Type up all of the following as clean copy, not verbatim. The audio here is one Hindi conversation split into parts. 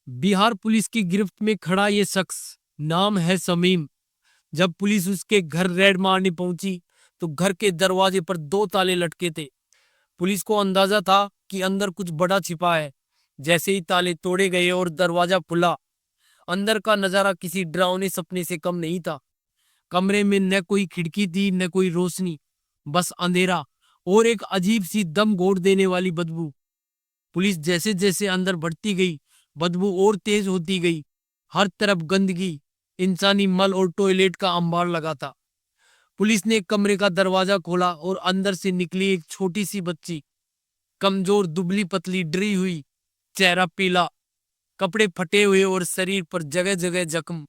बिहार पुलिस की गिरफ्त में खड़ा ये शख्स नाम है समीम। जब पुलिस उसके घर रेड मारने पहुंची तो घर के दरवाजे पर दो ताले लटके थे। पुलिस को अंदाजा था कि अंदर कुछ बड़ा छिपा है। जैसे ही ताले तोड़े गए और दरवाजा खुला, अंदर का नजारा किसी डरावने सपने से कम नहीं था। कमरे में न कोई खिड़की थी न कोई रोशनी, बस अंधेरा और एक अजीब सी दम घोट देने वाली बदबू। पुलिस जैसे जैसे अंदर बढ़ती गई, बदबू और तेज होती गई। हर तरफ गंदगी, इंसानी मल और टॉयलेट का अंबार लगा था। पुलिस ने कमरे का दरवाजा खोला और अंदर से निकली एक छोटी सी बच्ची, कमजोर, दुबली पतली, डरी हुई, चेहरा पीला, कपड़े फटे हुए और शरीर पर जगह जगह जख्म।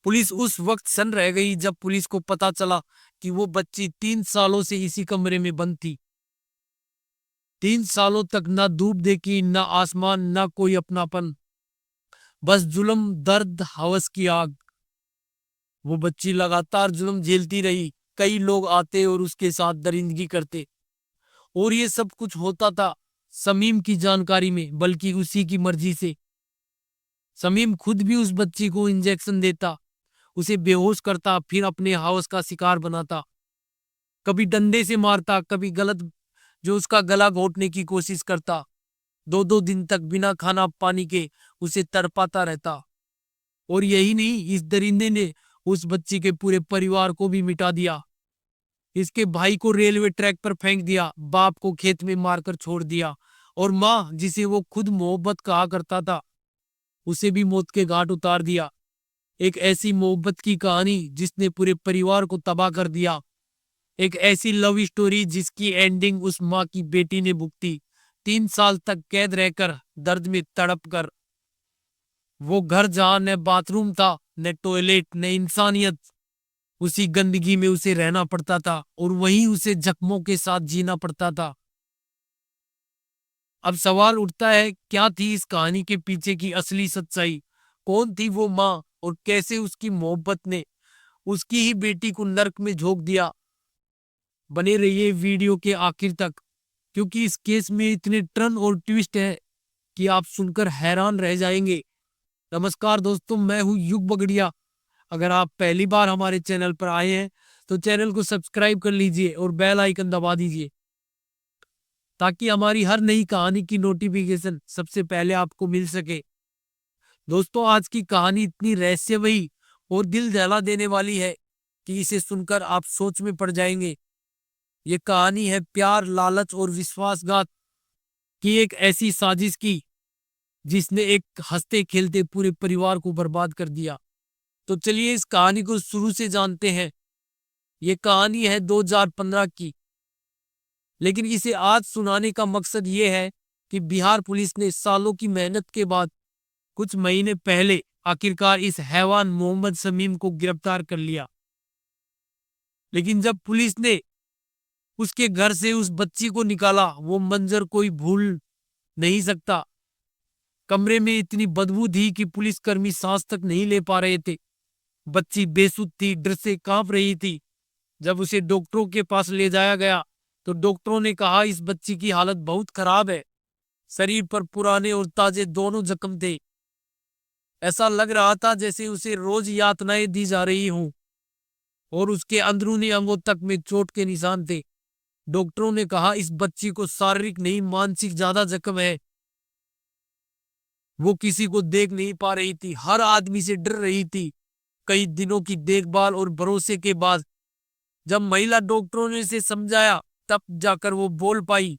पुलिस उस वक्त सन रह गई जब पुलिस को पता चला कि वो बच्ची 3 सालों से इसी कमरे में बंद थी। 3 सालों तक ना धूप देखी, ना आसमान, ना कोई अपनापन, बस जुल्म, दर्द, हवस की आग। वो बच्ची लगातार जुल्म झेलती रही। कई लोग आते और उसके साथ दरिंदगी करते, और ये सब कुछ होता था समीम की जानकारी में, बल्कि उसी की मर्जी से। समीम खुद भी उस बच्ची को इंजेक्शन देता, उसे बेहोश करता, फिर अपने हवस का शिकार बनाता। कभी डंडे से मारता, कभी गलत जो उसका गला घोटने की कोशिश करता। 2-2 दिन तक बिना खाना पानी के उसे तड़पाता रहता। और यही नहीं, इस दरिंदे ने उस बच्ची के पूरे परिवार को भी मिटा दिया। इसके भाई को रेलवे ट्रैक पर फेंक दिया, बाप को खेत में मारकर छोड़ दिया, और माँ, जिसे वो खुद मोहब्बत कहा करता था, उसे भी मौत के घाट उतार दिया। एक ऐसी मोहब्बत की कहानी जिसने पूरे परिवार को तबाह कर दिया। एक ऐसी लव स्टोरी जिसकी एंडिंग उस माँ की बेटी ने भुगती, 3 साल तक कैद रहकर, दर्द में तड़प कर। वो घर जहां न बाथरूम था, न टॉयलेट, न इंसानियत, उसी गंदगी में उसे रहना पड़ता था, और वहीं उसे जख्मों के साथ जीना पड़ता था। अब सवाल उठता है, क्या थी इस कहानी के पीछे की असली सच्चाई? कौन थी वो माँ, और कैसे उसकी मोहब्बत ने उसकी ही बेटी को नर्क में झोंक दिया? बने रहिए वीडियो के आखिर तक, क्योंकि इस केस में इतने टर्न और ट्विस्ट है कि आप सुनकर हैरान रह जाएंगे। नमस्कार दोस्तों, मैं हूं युग बगड़िया। अगर आप पहली बार हमारे चैनल पर आए हैं तो चैनल को सब्सक्राइब कर लीजिए और बेल आइकन दबा दीजिए, ताकि हमारी हर नई कहानी की नोटिफिकेशन सबसे पहले आपको मिल सके। दोस्तों, आज की कहानी इतनी रहस्यमयी और दिल दहला देने वाली है कि इसे सुनकर आप सोच में पड़ जाएंगे। ये कहानी है प्यार, लालच और विश्वासघात की एक ऐसी साजिश की जिसने एक हंसते खेलते पूरे परिवार को बर्बाद कर दिया। तो चलिए इस कहानी को शुरू से जानते हैं। ये कहानी है 2015 की, लेकिन इसे आज सुनाने का मकसद ये है कि बिहार पुलिस ने सालों की मेहनत के बाद कुछ महीने पहले आखिरकार इस हैवान मोहम्मद समीम को गिरफ्तार कर लिया। लेकिन जब पुलिस ने उसके घर से उस बच्ची को निकाला, वो मंजर कोई भूल नहीं सकता। कमरे में इतनी बदबू थी कि पुलिसकर्मी सांस तक नहीं ले पा रहे थे। बच्ची बेसुध थी, डर से कांप रही थी। जब उसे डॉक्टरों के पास ले जाया गया तो डॉक्टरों ने कहा इस बच्ची की हालत बहुत खराब है। शरीर पर पुराने और ताजे दोनों जख्म थे। ऐसा लग रहा था जैसे उसे रोज यातनाएं दी जा रही हों, और उसके अंदरूनी अंगों तक में चोट के निशान थे। डॉक्टरों ने कहा इस बच्ची को शारीरिक नहीं, मानसिक ज्यादा जख्म है। वो किसी को देख नहीं पा रही थी, हर आदमी से डर रही थी। कई दिनों की देखभाल और भरोसे के बाद जब महिला डॉक्टरों ने इसे समझाया, तब जाकर वो बोल पाई।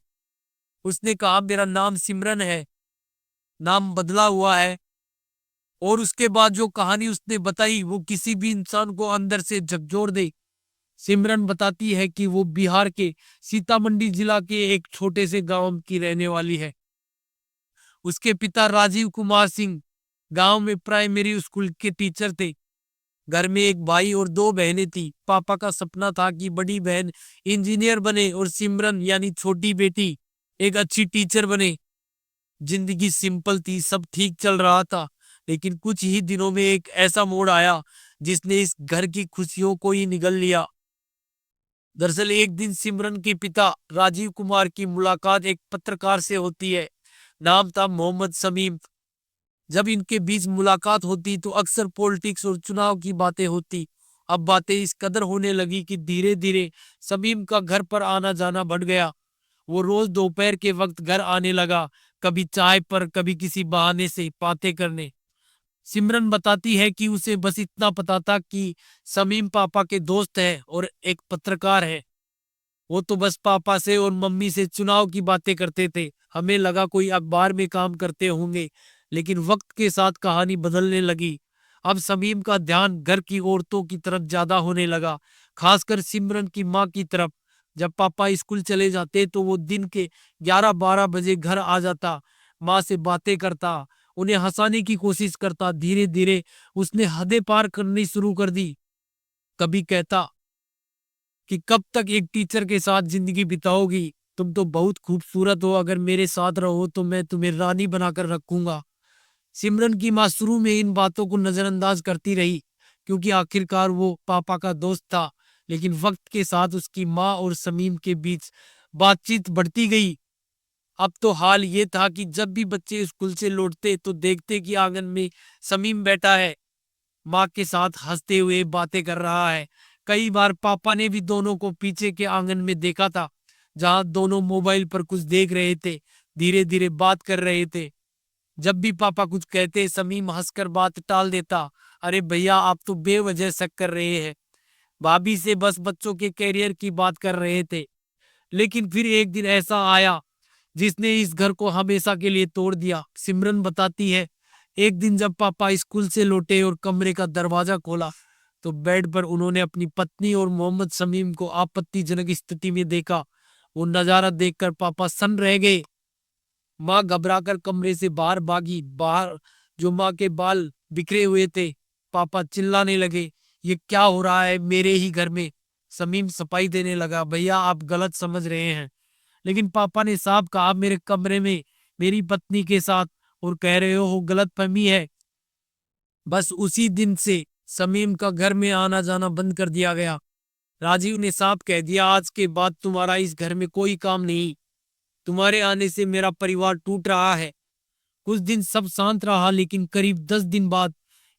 उसने कहा मेरा नाम सिमरन है, नाम बदला हुआ है। और उसके बाद जो कहानी उसने बताई वो किसी भी इंसान को अंदर से झकझोर दे। सिमरन बताती है कि वो बिहार के सीतामढ़ी जिला के एक छोटे से गांव की रहने वाली है। उसके पिता राजीव कुमार सिंह गांव में प्राइमरी स्कूल के टीचर थे। घर में एक भाई और दो बहनें थी। पापा का सपना था कि बड़ी बहन इंजीनियर बने और सिमरन यानी छोटी बेटी एक अच्छी टीचर बने। जिंदगी सिंपल थी, सब ठीक चल रहा था। लेकिन कुछ ही दिनों में एक ऐसा मोड़ आया जिसने इस घर की खुशियों को ही निगल लिया। दरअसल एक दिन सिमरन के पिता राजीव कुमार की मुलाकात एक पत्रकार से होती है। नाम था मोहम्मद समीम। जब इनके बीच मुलाकात होती तो अक्सर पॉलिटिक्स और चुनाव की बातें होती। अब बातें इस कदर होने लगी कि धीरे धीरे समीम का घर पर आना जाना बढ़ गया। वो रोज दोपहर के वक्त घर आने लगा, कभी चाय पर, कभी किसी बहाने से बातें करने। सिमरन बताती है कि उसे बस इतना पता था कि समीम पापा के दोस्त है और एक पत्रकार है। वो तो बस पापा से और मम्मी से चुनाव की बातें करते थे। हमें लगा कोई अखबार में काम करते होंगे, लेकिन वक्त के साथ कहानी बदलने लगी। अब समीम का ध्यान घर की औरतों की तरफ ज्यादा होने लगा, खासकर सिमरन की माँ की तरफ। जब पापा स्कूल चले जाते तो वो दिन के 11-12 बजे घर आ जाता, माँ से बातें करता, उन्हें हंसाने की कोशिश करता। धीरे धीरे उसने हदें पार करनी शुरू कर दी। कभी कहता कि कब तक एक टीचर के साथ जिंदगी बिताओगी, तुम तो बहुत खूबसूरत हो, अगर मेरे साथ रहो तो मैं तुम्हें रानी बनाकर रखूंगा। सिमरन की माँ शुरू में इन बातों को नजरअंदाज करती रही, क्योंकि आखिरकार वो पापा का दोस्त था। लेकिन वक्त के साथ उसकी माँ और समीम के बीच बातचीत बढ़ती गई। अब तो हाल ये था कि जब भी बच्चे स्कूल से लौटते तो देखते कि आंगन में समीम बैठा है, माँ के साथ हंसते हुए बातें कर रहा है। कई बार पापा ने भी दोनों को पीछे के आंगन में देखा था, जहां दोनों मोबाइल पर कुछ देख रहे थे, धीरे धीरे बात कर रहे थे। जब भी पापा कुछ कहते समीम हंसकर बात टाल देता। अरे भैया, आप तो बेवजह शक कर रहे हैं, भाभी से बस बच्चों के कैरियर की बात कर रहे थे। लेकिन फिर एक दिन ऐसा आया जिसने इस घर को हमेशा के लिए तोड़ दिया। सिमरन बताती है, एक दिन जब पापा स्कूल से लौटे और कमरे का दरवाजा खोला तो बेड पर उन्होंने अपनी पत्नी और मोहम्मद समीम को आपत्तिजनक स्थिति में देखा। वो नजारा देखकर पापा सन्न रह गए। माँ घबराकर कमरे से बाहर भागी। बाहर जो माँ के बाल बिखरे हुए थे। पापा चिल्लाने लगे, ये क्या हो रहा है मेरे ही घर में। समीम सफाई देने लगा, भैया आप गलत समझ रहे हैं। लेकिन पापा ने साफ कहा, आप मेरे कमरे में मेरी पत्नी के साथ और कह रहे हो गलतफहमी है। बस उसी दिन से समीम का घर में आना जाना बंद कर दिया गया। राजीव ने साफ कह दिया, आज के बाद तुम्हारा इस घर में कोई काम नहीं। तुम्हारे आने से मेरा परिवार टूट रहा है। कुछ दिन सब शांत रहा, लेकिन करीब 10 दिन बाद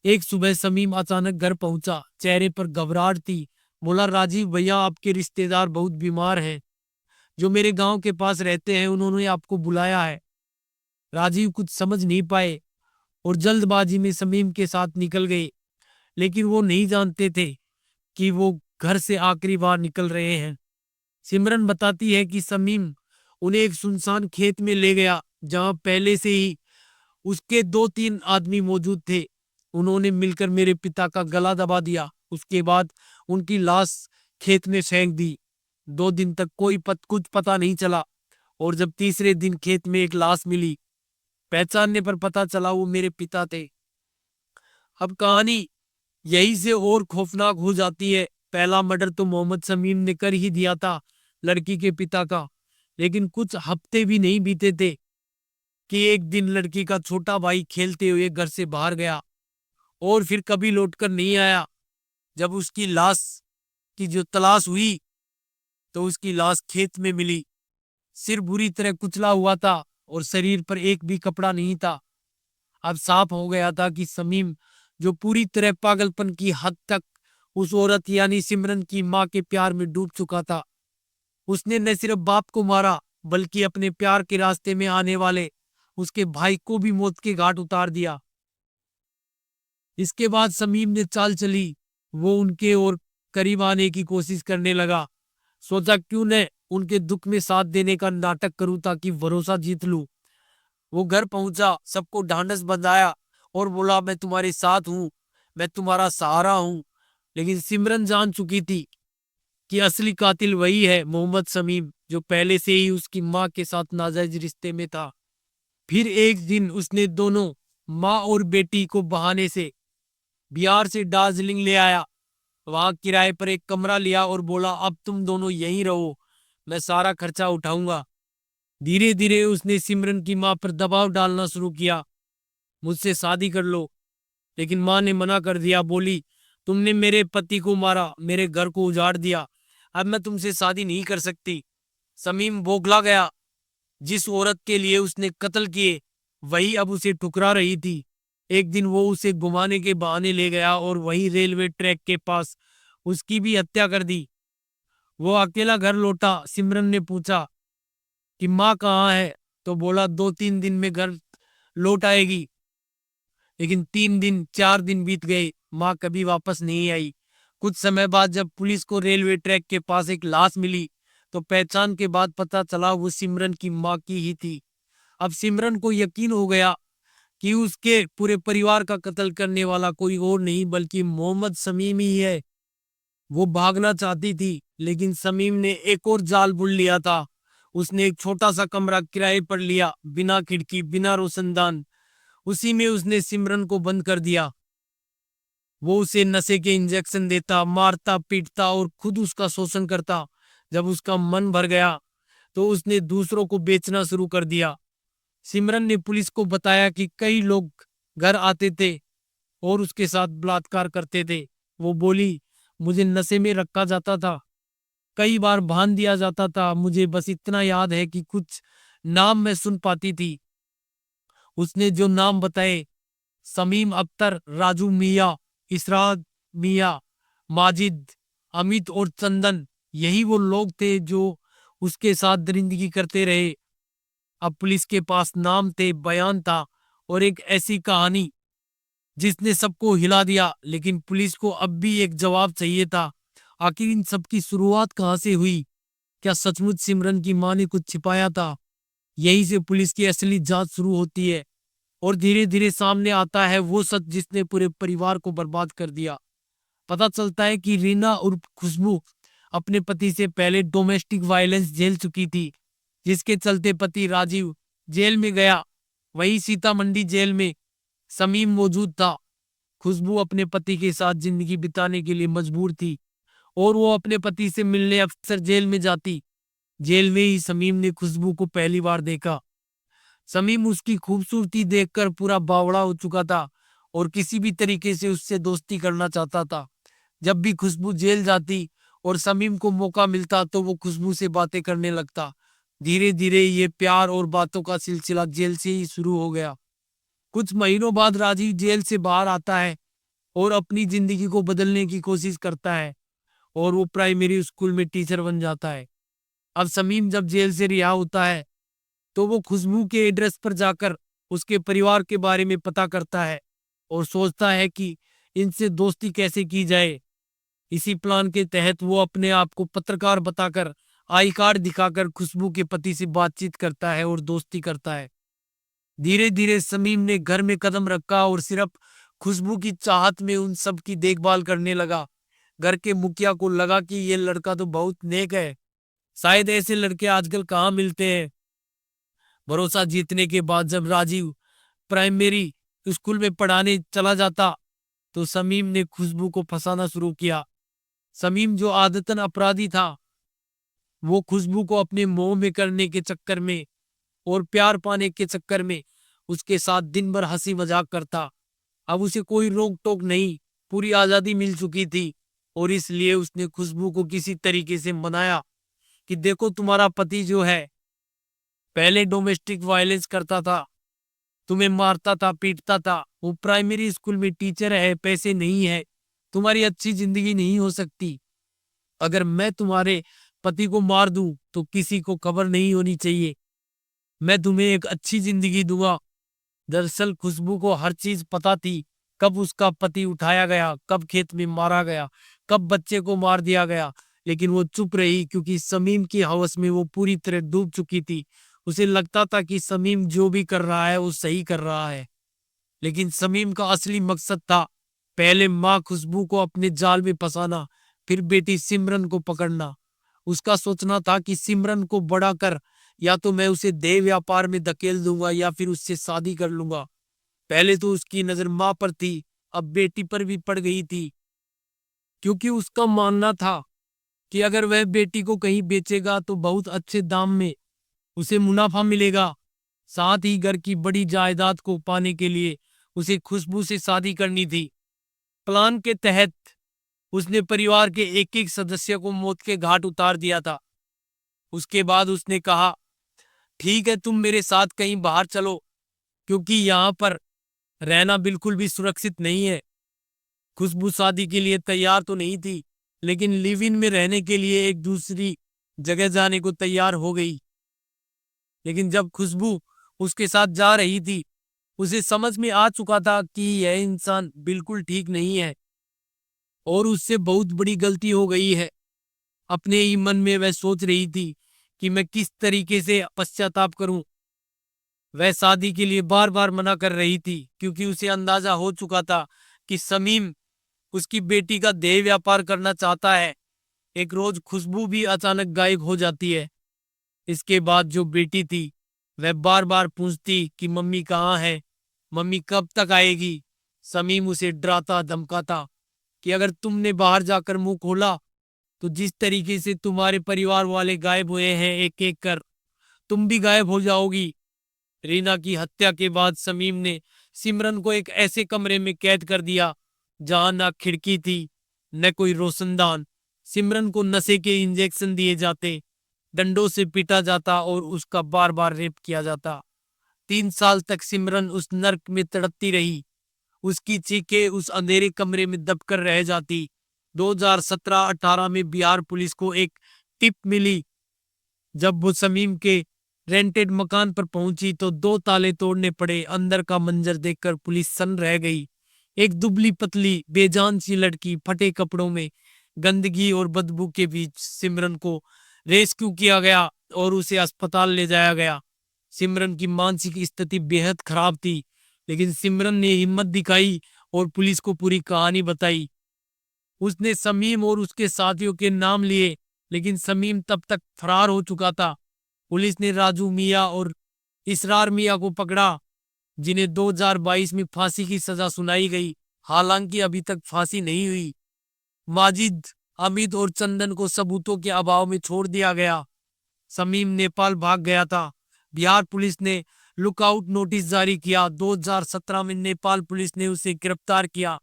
एक सुबह समीम अचानक घर पहुंचा। चेहरे पर घबराहट थी। बोला, राजीव भैया, आपके रिश्तेदार बहुत बीमार हैं, जो मेरे गांव के पास रहते हैं, उन्होंने आपको बुलाया है। राजीव कुछ समझ नहीं पाए और जल्दबाजी में समीम के साथ निकल गए। लेकिन वो नहीं जानते थे कि वो घर से आखिरी बार निकल रहे हैं। सिमरन बताती है कि समीम उन्हें एक सुनसान खेत में ले गया, जहां पहले से ही उसके 2-3 आदमी मौजूद थे। उन्होंने मिलकर मेरे पिता का गला दबा दिया। उसके बाद उनकी लाश खेत में फेंक दी। 2 दिन तक कुछ पता नहीं चला, और जब तीसरे दिन खेत में एक लाश मिली, पहचानने पर पता चला वो मेरे पिता थे। अब कहानी यही से और खौफनाक हो जाती है। पहला मर्डर तो मोहम्मद समीम ने कर ही दिया था, लड़की के पिता का। लेकिन कुछ हफ्ते भी नहीं बीते थे कि एक दिन लड़की का छोटा भाई खेलते हुए घर से बाहर गया और फिर कभी लौटकर नहीं आया। जब उसकी लाश की जो तलाश हुई तो उसकी लाश खेत में मिली। सिर बुरी तरह कुचला हुआ था और शरीर पर एक भी कपड़ा नहीं था। अब साफ हो गया था कि समीम, जो पूरी तरह पागलपन की हद तक उस औरत यानी सिमरन की मां के प्यार में डूब चुका था, उसने न सिर्फ बाप को मारा, बल्कि अपने प्यार के रास्ते में आने वाले उसके भाई को भी मौत के घाट उतार दिया। इसके बाद समीम ने चाल चली, वो उनके और करीब आने की कोशिश करने लगा। सोचा क्यों न उनके दुख में साथ देने का नाटक करूं ताकि भरोसा जीत लूं। वो घर पहुंचा, सबको ढांढस बंधाया और बोला, मैं तुम्हारे साथ हूं, मैं तुम्हारा सहारा हूं। लेकिन सिमरन जान चुकी थी कि असली कातिल वही है, मोहम्मद समीम, जो पहले से ही उसकी मां के साथ नाजायज रिश्ते में था। फिर एक दिन उसने दोनों माँ और बेटी को बहाने से बिहार से दार्जिलिंग ले आया। वहां किराए पर एक कमरा लिया और बोला, अब तुम दोनों यहीं रहो, मैं सारा खर्चा उठाऊंगा। धीरे धीरे उसने सिमरन की मां पर दबाव डालना शुरू किया, मुझसे शादी कर लो। लेकिन मां ने मना कर दिया, बोली, तुमने मेरे पति को मारा, मेरे घर को उजाड़ दिया, अब मैं तुमसे शादी नहीं कर सकती। समीम बौखला गया। जिस औरत के लिए उसने कत्ल किए, वही अब उसे ठुकरा रही थी। एक दिन वो उसे घुमाने के बहाने ले गया और वही रेलवे ट्रैक के पास उसकी भी हत्या कर दी। वो अकेला घर लौटा। सिमरन ने पूछा कि माँ कहाँ है, तो बोला 2-3 दिन में घर लौट आएगी। लेकिन 3 दिन 4 दिन बीत गए, माँ कभी वापस नहीं आई। कुछ समय बाद जब पुलिस को रेलवे ट्रैक के पास एक लाश मिली, तो पहचान के बाद पता चला वो सिमरन की माँ की ही थी। अब सिमरन को यकीन हो गया कि उसके पूरे परिवार का कत्ल करने वाला कोई और नहीं बल्कि मोहम्मद समीम ही है। वो भागना चाहती थी, लेकिन समीम ने एक और जाल बुन लिया था। उसने एक छोटा सा कमरा किराए पर लिया, बिना खिड़की बिना रोशनदान। उसी में उसने सिमरन को बंद कर दिया। वो उसे नशे के इंजेक्शन देता, मारता पीटता और खुद उसका शोषण करता। जब उसका मन भर गया तो उसने दूसरों को बेचना शुरू कर दिया। सिमरन ने पुलिस को बताया कि कई लोग घर आते थे और उसके साथ बलात्कार करते थे। वो बोली, मुझे नशे में रखा जाता था, कई बार बांध दिया जाता था। मुझे बस इतना याद है कि कुछ नाम मैं सुन पाती थी। उसने जो नाम बताए, समीम अख्तर, राजू मिया, इसरात मिया, माजिद, अमित और चंदन, यही वो लोग थे जो उसके साथ दरिंदगी करते रहे। अब पुलिस के पास नाम थे, बयान था और एक ऐसी कहानी जिसने सबको हिला दिया। लेकिन पुलिस को अब भी एक जवाब चाहिए था। आखिर इन सब की शुरुआत कहाँ से हुई? क्या सचमुच सिमरन की मां ने कुछ छिपाया था? यहीं से पुलिस की असली जांच शुरू होती है और धीरे धीरे सामने आता है वो सच जिसने पूरे परिवार को बर्बाद कर दिया। पता चलता है कि रीना उर्फ खुशबू अपने पति से पहले डोमेस्टिक वायलेंस झेल चुकी थी, जिसके चलते पति राजीव जेल में गया। वही सीतामंडी जेल में समीम मौजूद था। खुशबू अपने पति के साथ जिंदगी बिताने के लिए मजबूर थी और वो अपने पति से मिलने अक्सर जेल में जाती। जेल में ही समीम ने खुशबू को पहली बार देखा। समीम उसकी खूबसूरती देखकर पूरा बावड़ा हो चुका था और किसी भी तरीके से उससे दोस्ती करना चाहता था। जब भी खुशबू जेल जाती और समीम को मौका मिलता तो वो खुशबू से बातें करने लगता। धीरे धीरे ये प्यार और बातों का सिलसिला जेल से ही शुरू हो गया। कुछ महीनों बाद राजीव जेल से बाहर आता है और अपनी जिंदगी को बदलने की कोशिश करता है और वो प्राइमरी स्कूल में टीचर बन जाता है। अब समीम जब जेल से रिहा होता है तो वो खुशबू के एड्रेस पर जाकर उसके परिवार के बारे में पता करता है और सोचता है कि इनसे दोस्ती कैसे की जाए। इसी प्लान के तहत वो अपने आप को पत्रकार बताकर आई कार्ड दिखाकर खुशबू के पति से बातचीत करता है और दोस्ती करता है। धीरे धीरे समीम ने घर में कदम रखा और सिर्फ खुशबू की चाहत में उन सब की देखभाल करने लगा। घर के मुखिया को लगा कि ये लड़का तो बहुत नेक है, शायद ऐसे लड़के आजकल कहाँ मिलते हैं। भरोसा जीतने के बाद जब राजीव प्राइमरी स्कूल में पढ़ाने चला जाता तो समीम ने खुशबू को फंसाना शुरू किया। समीम जो आदतन अपराधी था, वो खुशबू को अपने मोह में करने के चक्कर में और प्यार पाने के चक्कर में उसके साथ दिन भर हंसी मजाक करता। अब उसे कोई रोक टोक नहीं, पूरी आजादी मिल चुकी थी और इसलिए उसने खुशबू को किसी तरीके से मनाया कि देखो, तुम्हारा पति जो है पहले डोमेस्टिक वायलेंस करता था, तुम्हें मारता था पीटता था, वो प्राइमरी स्कूल में टीचर है, पैसे नहीं है, तुम्हारी अच्छी जिंदगी नहीं हो सकती। अगर मैं तुम्हारे पति को मार दूं तो किसी को खबर नहीं होनी चाहिए, मैं तुम्हें एक अच्छी जिंदगी दूंगा। दरअसल खुशबू को हर चीज पता थी, कब उसका पति उठाया गया, कब खेत में मारा गया, कब बच्चे को मार दिया गया। लेकिन वो चुप रही क्योंकि समीम की हवस में वो पूरी तरह डूब चुकी थी। उसे लगता था कि समीम जो भी कर रहा है वो सही कर रहा है। लेकिन समीम का असली मकसद था पहले माँ खुशबू को अपने जाल में फंसाना, फिर बेटी सिमरन को पकड़ना। उसका सोचना था कि सिमरन को बड़ा कर या तो मैं उसे देह व्यापार में धकेल दूंगा या फिर उससे शादी कर लूंगा। पहले तो उसकी नजर माँ पर थी, अब बेटी पर भी पड़ गई थी, क्योंकि उसका मानना था कि अगर वह बेटी को कहीं बेचेगा तो बहुत अच्छे दाम में उसे मुनाफा मिलेगा। साथ ही घर की बड़ी जायदाद को पाने के लिए उसे खुशबू से शादी करनी थी। प्लान के तहत उसने परिवार के एक एक सदस्य को मौत के घाट उतार दिया था। उसके बाद उसने कहा, ठीक है, तुम मेरे साथ कहीं बाहर चलो, क्योंकि यहाँ पर रहना बिल्कुल भी सुरक्षित नहीं है। खुशबू शादी के लिए तैयार तो नहीं थी, लेकिन लिव इन में रहने के लिए एक दूसरी जगह जाने को तैयार हो गई। लेकिन जब खुशबू उसके साथ जा रही थी, उसे समझ में आ चुका था कि यह इंसान बिल्कुल ठीक नहीं है और उससे बहुत बड़ी गलती हो गई है। अपने ही मन में वह सोच रही थी कि मैं किस तरीके से पश्चाताप करूं। वह शादी के लिए बार बार मना कर रही थी क्योंकि उसे अंदाजा हो चुका था कि समीम उसकी बेटी का देह व्यापार करना चाहता है। एक रोज खुशबू भी अचानक गायब हो जाती है। इसके बाद जो बेटी थी, वह बार बार पूछती कि मम्मी कहाँ है, मम्मी कब तक आएगी। समीम उसे डराता धमकाता कि अगर तुमने बाहर जाकर मुंह खोला तो जिस तरीके से तुम्हारे परिवार वाले गायब हुए हैं एक एक कर, तुम भी गायब हो जाओगी। रीना की हत्या के बाद समीम ने सिमरन को एक ऐसे कमरे में कैद कर दिया जहां ना खिड़की थी न कोई रोशनदान। सिमरन को नशे के इंजेक्शन दिए जाते, डंडों से पीटा जाता और उसका बार बार रेप किया जाता। 3 साल तक सिमरन उस नर्क में तड़पती रही। उसकी चीखें उस अंधेरे कमरे में दबकर रह जाती। 2017-18 में बिहार पुलिस को एक टिप मिली। जब वो समीम के रेंटेड मकान पर पहुंची तो 2 ताले तोड़ने पड़े। अंदर का मंजर देखकर पुलिस सन्न रह गई। एक दुबली पतली बेजान सी लड़की फटे कपड़ों में गंदगी और बदबू के बीच सिमरन को रेस्क्यू किया गया और उसे अस्पताल ले जाया गया। सिमरन की मानसिक स्थिति बेहद खराब थी, लेकिन सिमरन ने हिम्मत दिखाई और पुलिस को पूरी कहानी बताई। उसने समीम और उसके साथियों के नाम लिए, लेकिन समीम तब तक फरार हो चुका था। पुलिस ने राजू मिया और इसरार मिया को पकड़ा, जिन्हें 2022 में फांसी की सजा सुनाई गई। हालांकि अभी तक फांसी नहीं हुई। माजिद, अमित और चंदन को सबूतों के अभाव में छोड़ दिया गया। समीम नेपाल भाग गया था। बिहार पुलिस ने लुकआउट नोटिस जारी किया। 2017 में नेपाल पुलिस ने उसे गिरफ्तार किया।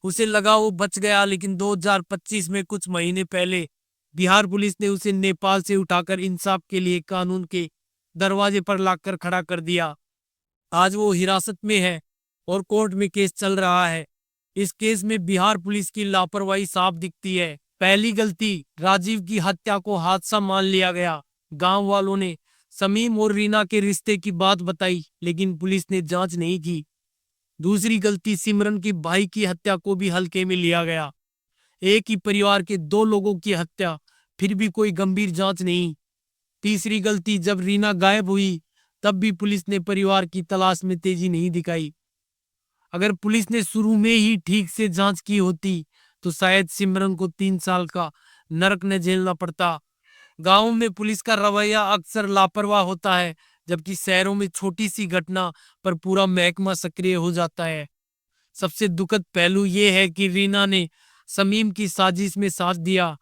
उसे लगा वो बच गया, लेकिन 2025 में कुछ महीने पहले बिहार पुलिस ने उसे नेपाल से उठाकर इंसाफ के लिए कानून के दरवाजे पर लाकर खड़ा कर दिया। आज वो हिरासत में है और कोर्ट में केस चल रहा है। इस केस में बिहार पुलिस की लापरवाही साफ दिखती है। पहली गलती, राजीव की हत्या को हादसा मान लिया गया। गांव वालों ने समीम और रीना के रिश्ते की बात बताई, लेकिन पुलिस ने जांच नहीं की। दूसरी गलती, सिमरन की भाई की हत्या को भी हल्के में लिया गया। एक ही परिवार के 2 लोगों की हत्या, फिर भी कोई गंभीर जांच नहीं। तीसरी गलती, जब रीना गायब हुई तब भी पुलिस ने परिवार की तलाश में तेजी नहीं दिखाई। अगर पुलिस ने शुरू में ही ठीक से जांच की होती तो शायद सिमरन को 3 साल का नरक न झेलना पड़ता। गांव में पुलिस का रवैया अक्सर लापरवाह होता है, जबकि शहरों में छोटी सी घटना पर पूरा महकमा सक्रिय हो जाता है। सबसे दुखद पहलू यह है कि रीना ने समीम की साजिश में साथ दिया।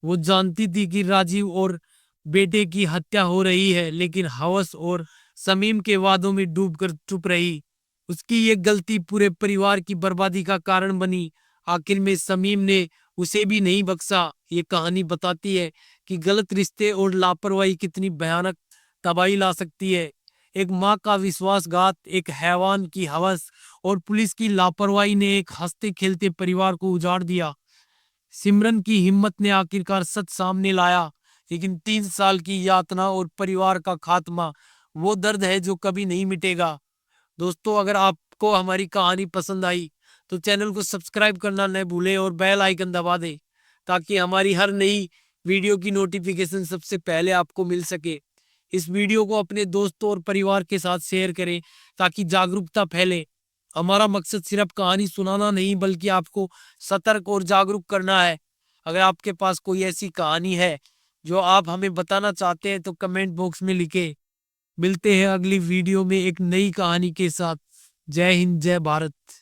वो जानती थी कि राजीव और बेटे की हत्या हो रही है, लेकिन हवस और समीम के वादों में डूबकर चुप रही। उसकी ये गलती पूरे परिवार की बर्बादी का कारण बनी। आखिर में समीम ने उसे भी नहीं बख्शा। ये कहानी बताती है कि गलत रिश्ते और लापरवाही कितनी भयानक तबाही ला सकती है। एक माँ का विश्वासघात, एक हैवान की हवस और पुलिस की लापरवाही ने एक हंसते खेलते परिवार को उजाड़ दिया। सिमरन की हिम्मत ने आखिरकार सच सामने लाया, लेकिन 3 साल की यातना और परिवार का खात्मा वो दर्द है जो कभी नहीं मिटेगा। दोस्तों, अगर आपको हमारी कहानी पसंद आई तो चैनल को सब्सक्राइब करना न भूलें और बेल आइकन दबा दें, ताकि हमारी हर नई वीडियो की नोटिफिकेशन सबसे पहले आपको मिल सके। इस वीडियो को अपने दोस्तों और परिवार के साथ शेयर करें ताकि जागरूकता फैले। हमारा मकसद सिर्फ कहानी सुनाना नहीं, बल्कि आपको सतर्क और जागरूक करना है। अगर आपके पास कोई ऐसी कहानी है जो आप हमें बताना चाहते हैं तो कमेंट बॉक्स में लिखें। मिलते हैं अगली वीडियो में एक नई कहानी के साथ। जय हिंद, जय भारत।